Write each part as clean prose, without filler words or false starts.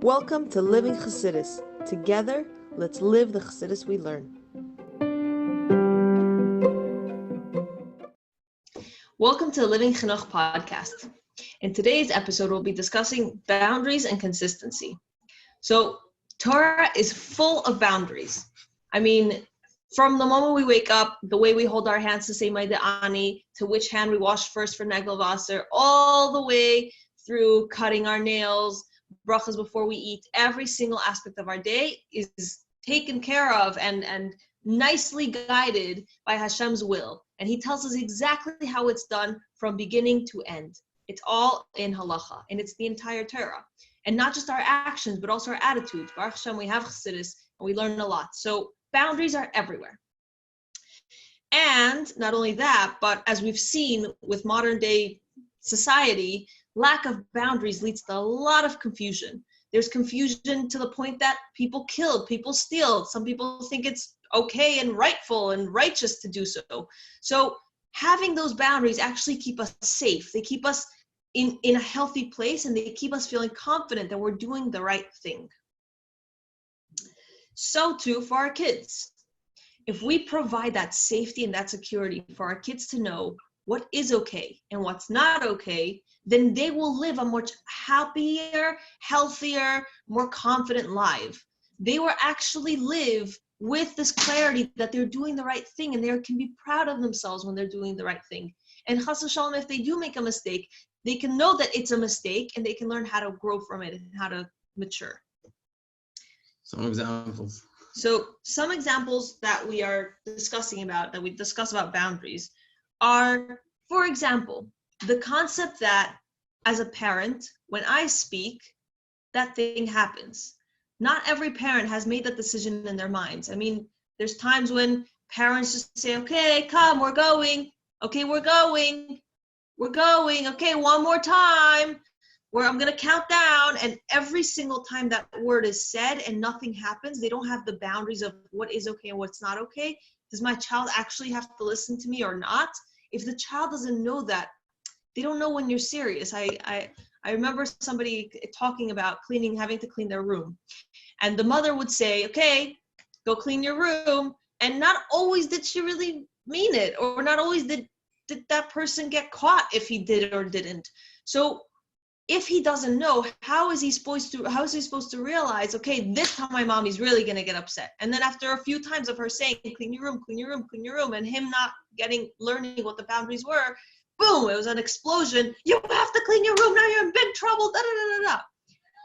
Welcome to Living Chassidus. Together, let's live the Chassidus we learn. Welcome to the Living Chinuch podcast. In today's episode, we'll be discussing boundaries and consistency. So, Torah is full of boundaries. I mean, from the moment we wake up, the way we hold our hands to say Maida'ani, to which hand we wash first for Negel Vaser, all the way through cutting our nails, brachas before we eat, every single aspect of our day is taken care of and nicely guided by Hashem's will. And he tells us exactly how it's done from beginning to end. It's all in halacha, and it's the entire Torah. And not just our actions, but also our attitudes. Baruch Hashem, we have chassidus, and we learn a lot. So boundaries are everywhere. And not only that, but as we've seen with modern day society, lack of boundaries leads to a lot of confusion. There's confusion to the point that people kill, people steal. Some people think it's okay and rightful and righteous to do so. So having those boundaries actually keep us safe. They keep us in a healthy place, and they keep us feeling confident that we're doing the right thing. So too for our kids. If we provide that safety and that security for our kids to know what is okay and what's not okay, then they will live a much happier, healthier, more confident life. They will actually live with this clarity that they're doing the right thing, and they can be proud of themselves when they're doing the right thing. And chas v'shalom, if they do make a mistake, they can know that it's a mistake, and they can learn how to grow from it and how to mature. Some examples. So some examples that we are discussing about, that we discuss about boundaries, are, for example, the concept that as a parent, when I speak, that thing happens. Not every parent has made that decision in their minds. I mean, there's times when parents just say, okay, come, we're going. Okay, we're going. We're going. Okay, one more time. I'm going to count down. And every single time that word is said and nothing happens, they don't have the boundaries of what is okay and what's not okay. Does my child actually have to listen to me or not? If the child doesn't know that, they don't know when you're serious. I remember somebody talking about having to clean their room. And the mother would say, okay, go clean your room. And not always did she really mean it, or not always did that person get caught if he did or didn't. So if he doesn't know, how is he supposed to realize, okay, this time my mommy's really going to get upset? And then after a few times of her saying, clean your room, clean your room, clean your room, and him not learning what the boundaries were, boom, it was an explosion. You have to clean your room. Now you're in big trouble. Da, da, da, da, da.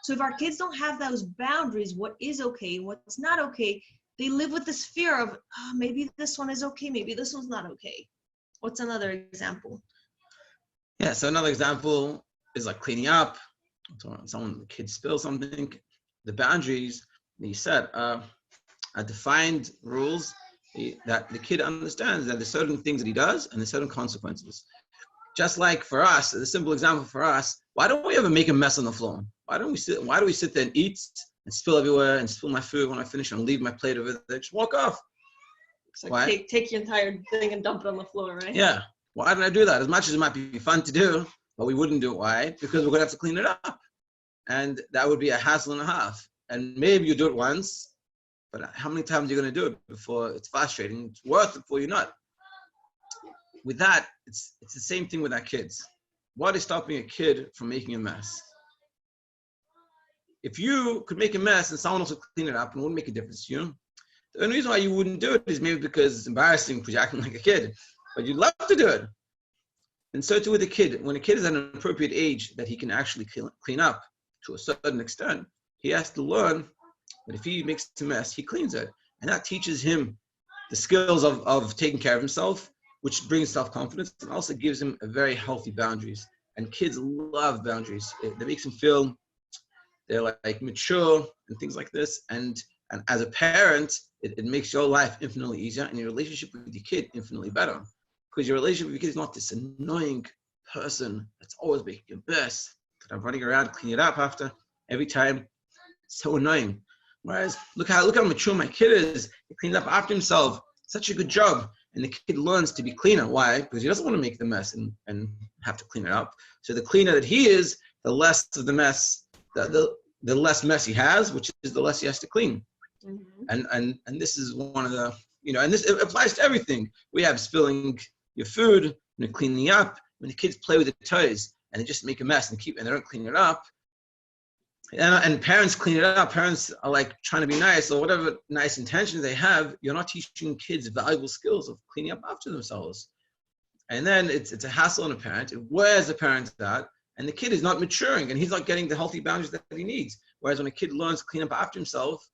So if our kids don't have those boundaries, what is okay, what's not okay, they live with this fear of, maybe this one is okay, maybe this one's not okay. What's another example? Yeah, so another example is like cleaning up. The kid spills something. The boundaries that you set are defined rules that the kid understands that there's certain things that he does and there's certain consequences. Just like for us, the simple example for us, why don't we ever make a mess on the floor? Why do we sit there and eat and spill everywhere and spill my food when I finish and leave my plate over there? Just walk off. It's like take your entire thing and dump it on the floor, right? Yeah. Why did I do that? As much as it might be fun to do, but we wouldn't do it. Why? Because we're going to have to clean it up. And that would be a hassle and a half. And maybe you do it once, but how many times are you going to do it before it's frustrating? It's worth it for you not. With that, it's the same thing with our kids. What is stopping a kid from making a mess? If you could make a mess and someone else would clean it up, and it wouldn't make a difference to you. The only reason why you wouldn't do it is maybe because it's embarrassing because you're acting like a kid, but you'd love to do it. And so too with a kid. When a kid is at an appropriate age that he can actually clean up to a certain extent, he has to learn that if he makes a mess, he cleans it. And that teaches him the skills of taking care of himself, which brings self-confidence and also gives him a very healthy boundaries. And kids love boundaries. It makes them feel they're like mature and things like this. And as a parent, it makes your life infinitely easier and your relationship with your kid infinitely better. Because your relationship with your kid is not this annoying person that's always making your best, that I'm running around cleaning it up after every time. It's so annoying. Whereas look how mature my kid is. He cleans up after himself. Such a good job. And the kid learns to be cleaner. Why? Because he doesn't want to make the mess and have to clean it up. So the cleaner that he is, the less of the mess, the the less mess he has, which is the less he has to clean. Mm-hmm. And this is one of the, and this, it applies to everything. We have spilling your food, cleaning up. When the kids play with the toys and they just make a mess and they don't clean it up. And parents clean it up. Parents are like trying to be nice, or whatever nice intentions they have. You're not teaching kids valuable skills of cleaning up after themselves. And then it's a hassle on a parent. It wears the parent out, and the kid is not maturing, and he's not getting the healthy boundaries that he needs. Whereas when a kid learns to clean up after himself,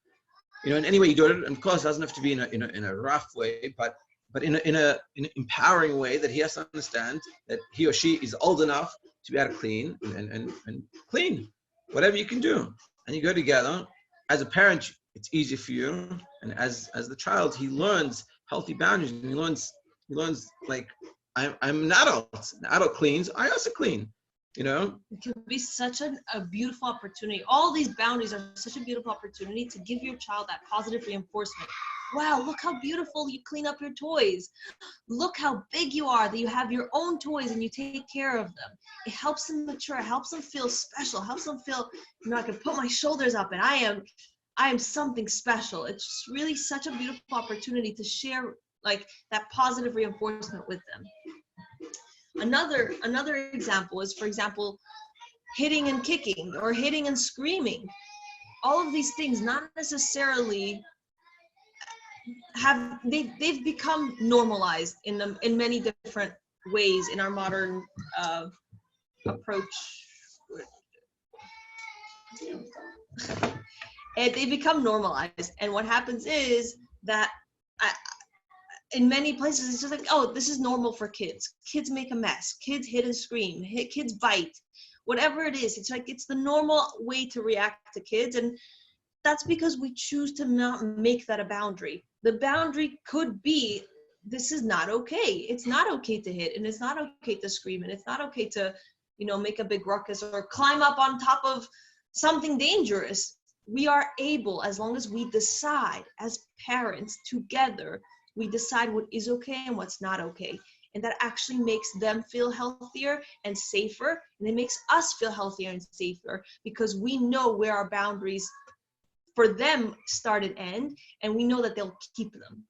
in any way you do it, and of course it doesn't have to be in a rough way, but in an empowering way, that he has to understand that he or she is old enough to be able to clean and clean whatever you can do. And you go together. As a parent, it's easier for you, and as the child, he learns healthy boundaries, and he learns like, I'm an adult. An adult cleans, I also clean. It can be such a beautiful opportunity. All these boundaries are such a beautiful opportunity to give your child that positive reinforcement. Wow, look how beautiful you clean up your toys. Look how big you are, that you have your own toys and you take care of them. It helps them mature, it helps them feel special, helps them feel, I can put my shoulders up and I am something special. It's just really such a beautiful opportunity to share like that positive reinforcement with them. Another example is, for example, hitting and kicking or hitting and screaming. All of these things not necessarily they've become normalized in many different ways in our modern approach. And they become normalized, and what happens is that in many places it's just like, oh, this is normal for kids. Kids make a mess, kids hit and scream, kids bite, whatever it is. It's like it's the normal way to react to kids, and that's because we choose to not make that a boundary. The boundary could be, this is not okay. It's not okay to hit, and it's not okay to scream, and it's not okay to, make a big ruckus or climb up on top of something dangerous. We are able, as long as we decide as parents together, we decide what is okay and what's not okay. And that actually makes them feel healthier and safer. And it makes us feel healthier and safer because we know where our boundaries for them start and end, and we know that they'll keep them.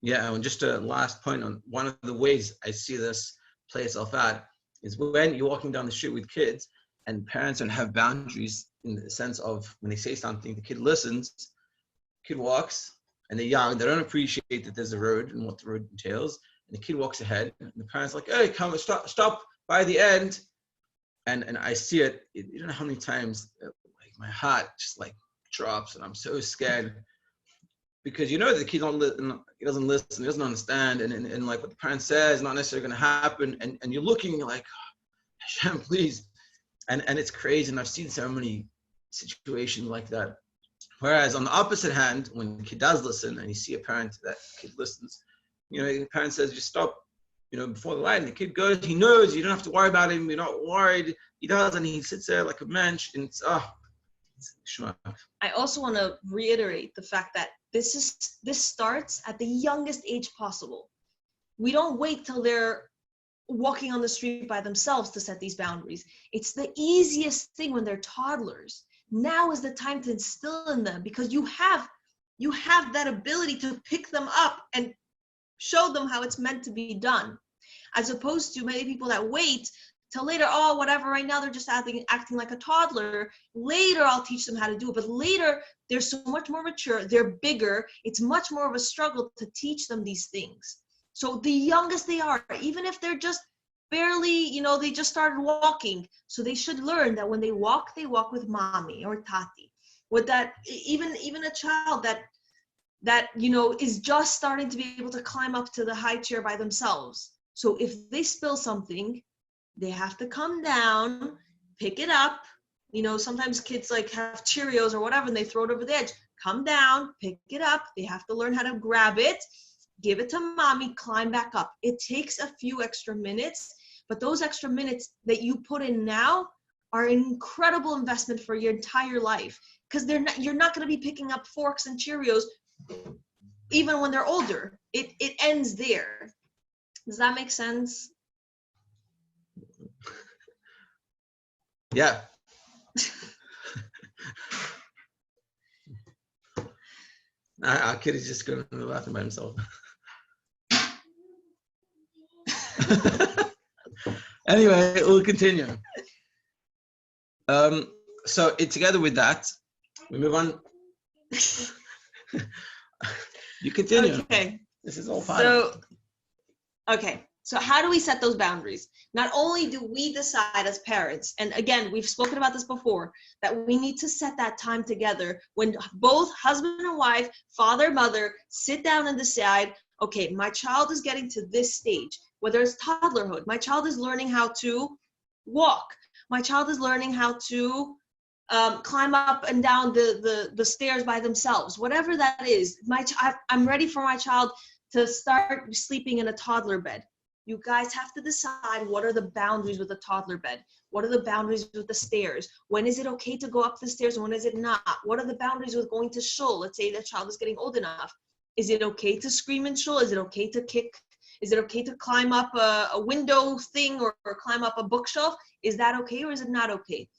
Yeah, and just a last point on one of the ways I see this play itself out is when you're walking down the street with kids and parents don't have boundaries in the sense of when they say something, the kid listens, kid walks, and they're young, they don't appreciate that there's a road and what the road entails, and the kid walks ahead, and the parents are like, hey, come, stop by the end, and I see it, you don't know how many times, like my heart just like drops, and I'm so scared, because that the kid he doesn't listen, he doesn't understand, and like what the parent says is not necessarily going to happen, and you're looking, you're like, Hashem, please, and it's crazy, and I've seen so many situations like that. Whereas on the opposite hand, when the kid does listen, and you see a parent that the kid listens, the parent says, just stop, before the light, and the kid goes, he knows, you don't have to worry about him, you're not worried, he does, and he sits there like a mensch, and it's shmuck. I also want to reiterate the fact that this starts at the youngest age possible. We don't wait till they're walking on the street by themselves to set these boundaries. It's the easiest thing when they're toddlers. Now is the time to instill in them, because you have that ability to pick them up and show them how it's meant to be done, as opposed to many people that wait till later. Oh, whatever, right now they're just acting like a toddler. Later I'll teach them how to do it. But later they're so much more mature, they're bigger, it's much more of a struggle to teach them these things. So the youngest they are, even if they're just barely, they just started walking, so they should learn that when they walk with mommy or tati. With that, even a child that is just starting to be able to climb up to the high chair by themselves. So if they spill something, they have to come down, pick it up. Sometimes kids like have Cheerios or whatever and they throw it over the edge. Come down, pick it up. They have to learn how to grab it, give it to mommy, climb back up. It takes a few extra minutes, but those extra minutes that you put in now are an incredible investment for your entire life, because you're not going to be picking up forks and Cheerios even when they're older. It ends there. Does that make sense? Yeah. Our kid is just going to the bathroom by himself. Anyway, we'll continue. So together with that, we move on. You continue. Okay. This is all part of it. Okay. So how do we set those boundaries? Not only do we decide as parents, and again, we've spoken about this before, that we need to set that time together when both husband and wife, father, mother, sit down and decide, okay, my child is getting to this stage, whether it's toddlerhood, my child is learning how to walk, my child is learning how to climb up and down the stairs by themselves, whatever that is. I'm ready for my child to start sleeping in a toddler bed. You guys have to decide, what are the boundaries with a toddler bed? What are the boundaries with the stairs? When is it okay to go up the stairs and when is it not? What are the boundaries with going to shul? Let's say the child is getting old enough. Is it okay to scream in shul? Is it okay to kick? Is it okay to climb up a window thing or climb up a bookshelf? Is that okay or is it not okay?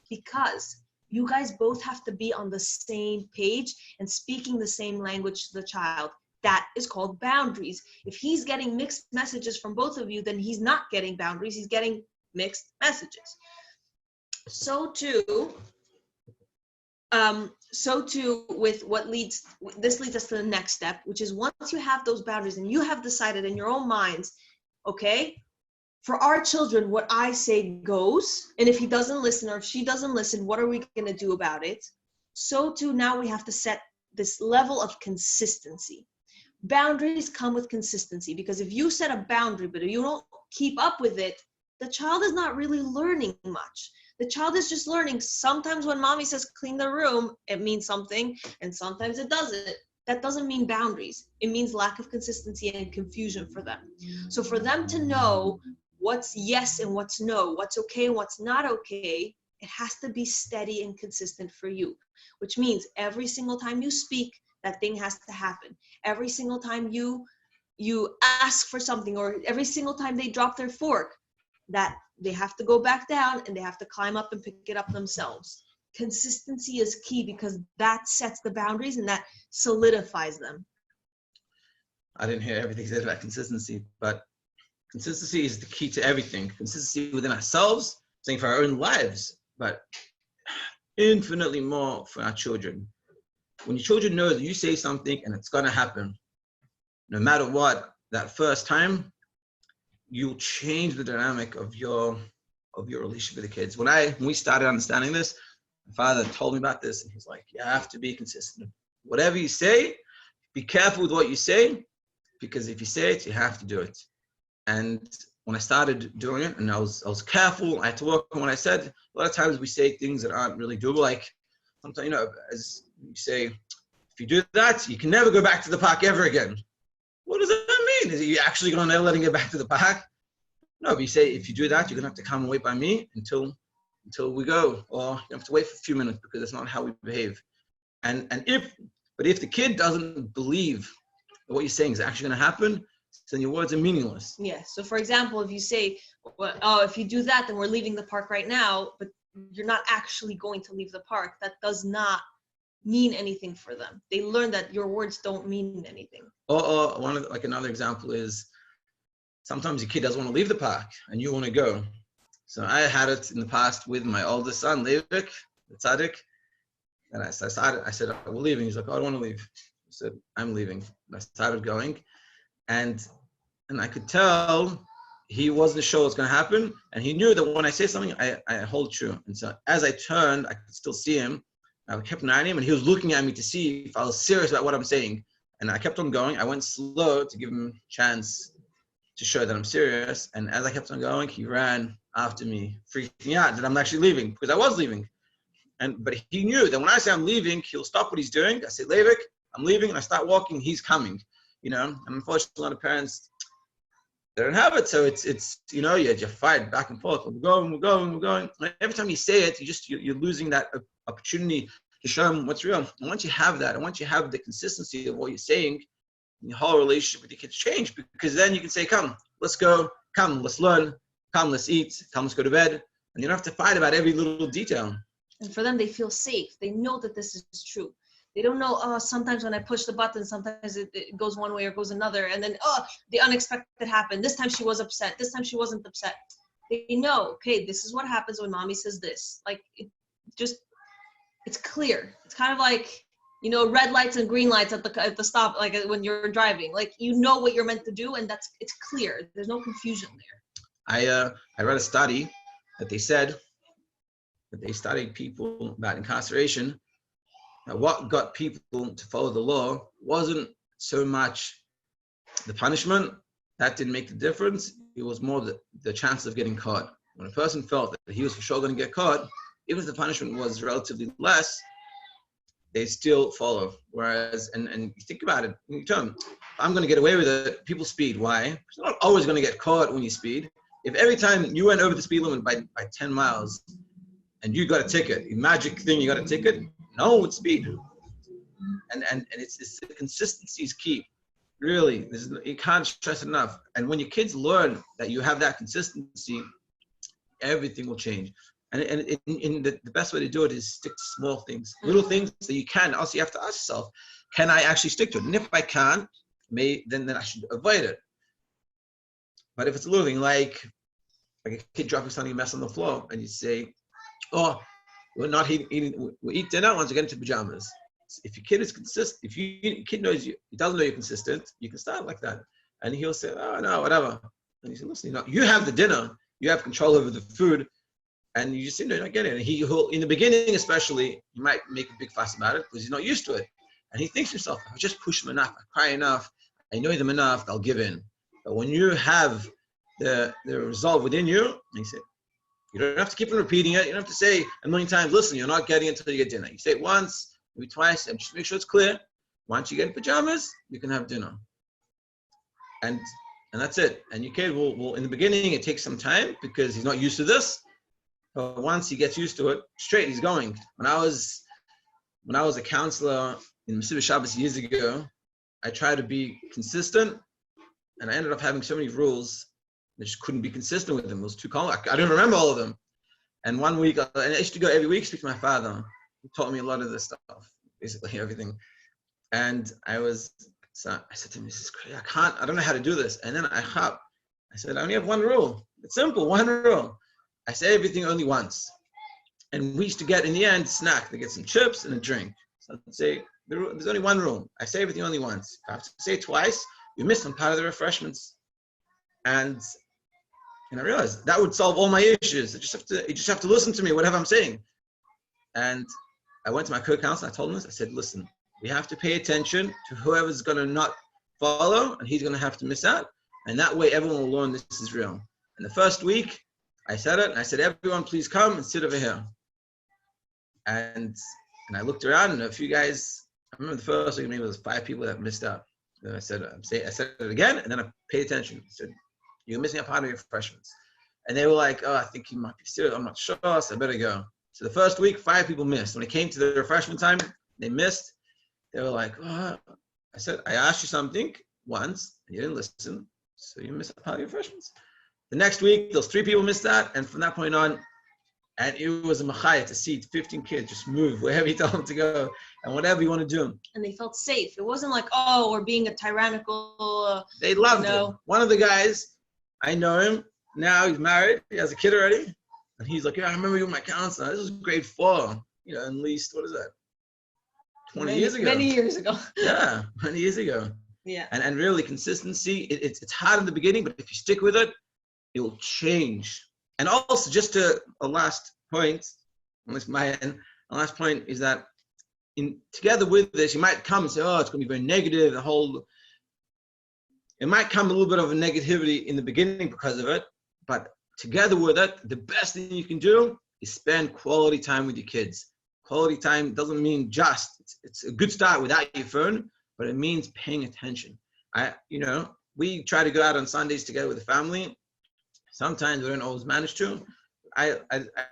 Because you guys both have to be on the same page and speaking the same language to the child. That is called boundaries. If he's getting mixed messages from both of you, then he's not getting boundaries, he's getting mixed messages. So too with this leads us to the next step, which is once you have those boundaries and you have decided in your own minds, okay, for our children, what I say goes, and if he doesn't listen or if she doesn't listen, what are we going to do about it? So too, now we have to set this level of consistency. Boundaries come with consistency, because if you set a boundary but if you don't keep up with it, the child is not really learning much. The child is just learning. Sometimes when mommy says clean the room, it means something, and sometimes it doesn't. That doesn't mean boundaries. It means lack of consistency and confusion for them. So for them to know what's yes and what's no, what's okay and what's not okay, it has to be steady and consistent for you, which means every single time you speak, that thing has to happen. Every single time you ask for something, or every single time they drop their fork, that they have to go back down and they have to climb up and pick it up themselves. Consistency is key, because that sets the boundaries and that solidifies them. I didn't hear everything said about consistency, but consistency is the key to everything. Consistency within ourselves, saying for our own lives, but infinitely more for our children. When your children know that you say something and it's going to happen, no matter what, that first time, you'll change the dynamic of your relationship with the kids. When we started understanding this, my father told me about this, and he's like, you have to be consistent. Whatever you say, be careful with what you say, because if you say it, you have to do it. And when I started doing it, and I was careful, I had to work on what I said. A lot of times we say things that aren't really doable. Like sometimes, as you say, if you do that, you can never go back to the park ever again. What does that mean? Is it you actually going to never let him get back to the park? No, but you say, if you do that, you're going to have to come and wait by me until we go, or you have to wait for a few minutes, because that's not how we behave. And if the kid doesn't believe that what you're saying is actually going to happen, then your words are meaningless. Yeah. So for example, if you say, well, oh, if you do that, then we're leaving the park right now, but you're not actually going to leave the park, that does not mean anything for them. They learn that your words don't mean anything. Or another example is, sometimes your kid doesn't want to leave the park and you want to go. So I had it in the past with my oldest son, Leivik, the tzaddik. And I said, we're leaving. He's like, oh, I don't want to leave. I said, I'm leaving. And I started going. And I could tell he wasn't sure what's going to happen. And he knew that when I say something, I hold true. And so as I turned, I could still see him. I kept an eye on him, and he was looking at me to see if I was serious about what I'm saying. And I kept on going. I went slow to give him a chance to show that I'm serious. And as I kept on going, he ran after me, freaking out that I'm actually leaving, because I was leaving. But he knew that when I say I'm leaving, he'll stop what he's doing. I say, Leivik, I'm leaving, and I start walking, he's coming, And unfortunately, a lot of parents, they don't have it. So it's you fight back and forth. We're going. And every time you say it, you're losing that opportunity to show them what's real. And once you have that, and once you have the consistency of what you're saying, your whole relationship with your kids change, because then you can say, come, let's go, come, let's learn, come, let's eat, come, let's go to bed. And you don't have to fight about every little detail. And for them, they feel safe. They know that this is true. They don't know, oh, sometimes when I push the button, sometimes it goes one way or goes another. And then, oh, the unexpected happened. This time she was upset. This time she wasn't upset. They know, okay, this is what happens when mommy says this. Like, it's clear. It's kind of like, red lights and green lights at the stop, like when you're driving. Like, you know what you're meant to do, and it's clear. There's no confusion there. I read a study that they said that they studied people about incarceration. Now, what got people to follow the law wasn't so much the punishment. That didn't make the difference. It was more the chances of getting caught. When a person felt that he was for sure going to get caught, even if the punishment was relatively less, they still follow. Whereas, and you think about it, you tell them, I'm going to get away with it. People speed. Why? Because you're not always going to get caught when you speed. If every time you went over the speed limit by 10 miles and you got a ticket, a magic thing, you got a ticket, no one would speed. And it's the consistency is key. Really, you can't stress it enough. And when your kids learn that you have that consistency, everything will change. And the best way to do it is stick to small things, little things that you can. Also, you have to ask yourself, can I actually stick to it? And if I can't, then I should avoid it. But if it's a little thing like a kid dropping something, a mess on the floor, and you say, oh, we're not eating, we'll eat dinner once we get into pajamas. If your kid is consistent, if your kid knows he doesn't know you're consistent, you can start like that. And he'll say, oh, no, whatever. And you say, listen, you have the dinner, you have control over the food, and you just say, no, you're not getting it. And he'll, in the beginning especially, you might make a big fuss about it because he's not used to it. And he thinks to himself, I just push them enough, I cry enough, I annoy them enough, they'll give in. But when you have the resolve within you, and you say, you don't have to keep on repeating it. You don't have to say a million times, listen, you're not getting it until you get dinner. You say it once, maybe twice, and just make sure it's clear. Once you get in pajamas, you can have dinner. And that's it. And your kid will in the beginning, it takes some time because he's not used to this. But once he gets used to it, straight he's going. When I was a counselor in Mesiva Shabbos years ago, I tried to be consistent, and I ended up having so many rules I just couldn't be consistent with them. It was too complex. I didn't remember all of them. And one week, and I used to go every week, speak to my father. He taught me a lot of this stuff, basically everything. And I said to him, this is crazy. I don't know how to do this. And then I said, I only have one rule. It's simple, one rule. I say everything only once. And we used to get, in the end, snack. They get some chips and a drink. So I'd say, there's only one rule. I say everything only once. If I have to say it twice, you miss some part of the refreshments. And I realized that would solve all my issues. You just have to listen to me, whatever I'm saying. And I went to my co-counselor, I told him this, I said, listen, we have to pay attention to whoever's gonna not follow, and he's gonna have to miss out. And that way everyone will learn this is real. And the first week, I said it, and I said, everyone please come and sit over here. And I looked around, and a few guys, I remember the first week, maybe it was 5 people that missed out. Then I said it again, and then I paid attention. I said, you're missing a part of your refreshments. And they were like, oh, I think he might be serious. I'm not sure, so I better go. So the first week, 5 people missed. When it came to the refreshment time, they missed. They were like, oh. I said, I asked you something once, and you didn't listen, so you missed a part of your refreshments. The next week, those 3 people missed that, and from that point on, and it was a machaya to see 15 kids just move wherever he told them to go, and whatever you want to do. And they felt safe. It wasn't like, oh, we're being a tyrannical. They loved it. One of the guys, I know him now. He's married. He has a kid already, and he's like, "Yeah, I remember you were my counselor. This was grade 4. At least what is that? 20 years ago. Many years ago. Yeah, many years ago. Yeah. And really, consistency. It's hard in the beginning, but if you stick with it, it will change. And also, just a last point, at least my end, the last point is that together with this, you might come and say, "Oh, it's going to be very negative." It might come a little bit of a negativity in the beginning because of it, but together with it, the best thing you can do is spend quality time with your kids. Quality time doesn't mean it's a good start without your phone, but it means paying attention. We try to go out on Sundays together with the family. Sometimes we don't always manage to. I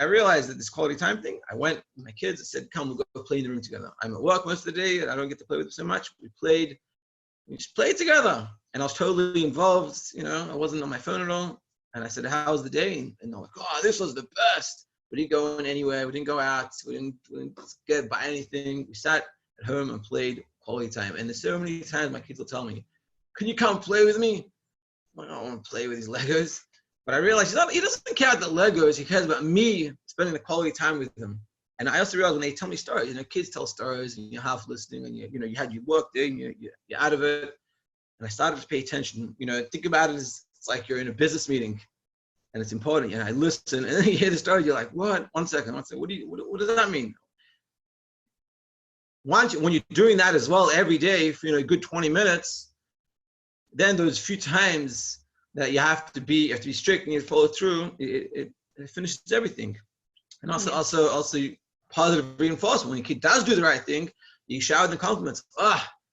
realized that this quality time thing, I went with my kids and said, come, we'll go play in the room together. I'm at work most of the day, and I don't get to play with them so much. We just played together. And I was totally involved, I wasn't on my phone at all. And I said, how was the day? And they're like, oh, this was the best. We didn't go anywhere. We didn't go out. We didn't buy anything. We sat at home and played quality time. And there's so many times my kids will tell me, can you come play with me? I'm like, I don't want to play with these Legos. But I realized he doesn't care about the Legos. He cares about me spending the quality time with him. And I also realized when they tell me stories, kids tell stories and you're half listening and you had your work there and you're out of it. And I started to pay attention. Think about it as it's like you're in a business meeting and it's important. And I listen and then you hear the story. You're like, what? One second. What does that mean? When you're doing that as well every day for a good 20 minutes, then those few times that you have to be strict and you follow through, it finishes everything. And also positive reinforcement. When your kid does do the right thing, you shower the compliments.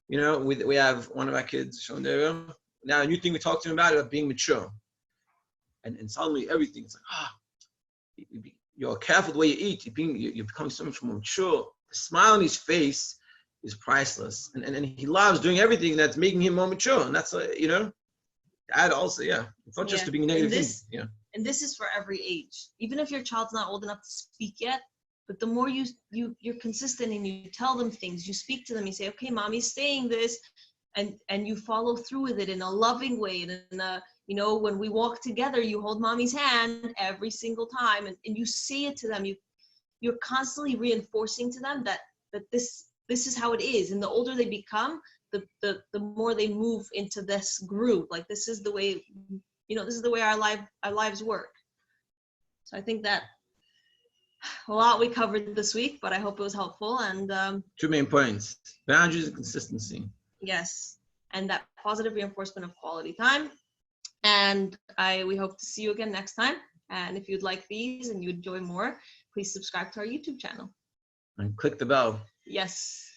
We have one of our kids, Sharon, now a new thing we talked to him about being mature. And suddenly everything is like, you're careful the way you eat. You're becoming so much more mature. The smile on his face is priceless. And he loves doing everything that's making him more mature. And that's, add also, it's not just to being a negative thing. And this is for every age. Even if your child's not old enough to speak yet, but the more you're consistent and you tell them things, you speak to them, you say, okay, mommy's saying this, and you follow through with it in a loving way. And when we walk together, you hold mommy's hand every single time, and you say it to them. You're constantly reinforcing to them that this is how it is. And the older they become, the more they move into this group. Like this is the way, this is the way our lives work. So I think that a lot we covered this week, but I hope it was helpful. And 2 main points: boundaries and consistency. Yes, and that positive reinforcement of quality time. And we hope to see you again next time. And if you'd like these and you enjoy more, please subscribe to our YouTube channel. And click the bell. Yes.